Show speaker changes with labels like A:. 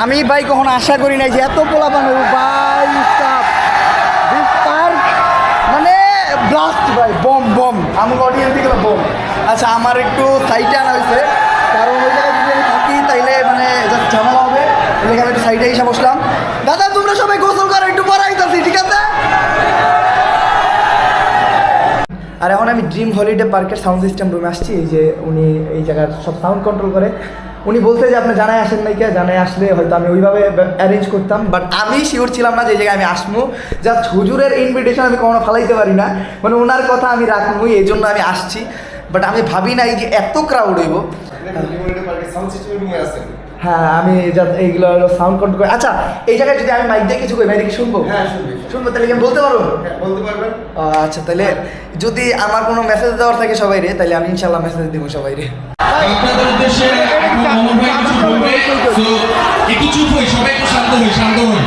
A: আমি ভাই কখনো আশা করি নাই যে এত পোলাপান ভাই মানে ব্লাস্ট ভাই বম বম আমার অডিয়েন্স থেকে বম। আচ্ছা আমার একটু সাইডে আনা হয়েছে কারণ ওই জায়গায় যদি আমি থাকি তাইলে মানে জাস্ট ঝামেলা হবে, ওই জায়গায় একটু সাইডে এসে বসলাম। দাদা তোমরা সবাই গোসল করো, একটু পরে আইতাছি, ঠিক আছে? আর এখন আমি ড্রিম হলিডে পার্কের সাউন্ড সিস্টেম রুমে আসছি। এই যে উনি এই জায়গার সব সাউন্ড কন্ট্রোল করে। উনি বলতে যে আপনি জানায় আসেন নাই কে, জানায় আসলে হয়তো আমি ওইভাবে অ্যারেঞ্জ করতাম, বাট আমি শিওর ছিলাম না যে এই জায়গায় আমি আসবো। জাস্ট হুজুরের ইনভিটেশন আমি কখনো ফালাইতে পারি না, মানে ওনার কথা আমি রাখবই, এই জন্য আমি আসছি। বাট আমি ভাবি নাই যে এত ক্রাউড হইব। হ্যাঁ আমি জাস্ট এইগুলো সাউন্ড কন্ট্রোল করে। আচ্ছা এই জায়গায় যদি আমি মাইক দিয়ে কিছু করি ভাই কি শুনবো?
B: হ্যাঁ
A: শুনবো, তাহলে কি আমি বলতে পারবো?
B: হ্যাঁ বলতে পারবেন।
A: আচ্ছা তাহলে যদি আমার কোনো মেসেজ দেওয়ার থাকে সবাই রে, তাহলে আমি ইনশাল্লাহ মেসেজ দেবো সবাই রে।
C: আপনাদের উদ্দেশ্যে এখন মামুন ভাই কিছু বলবে, তো একটু চুপ হই, সবাই একটু শান্ত হই।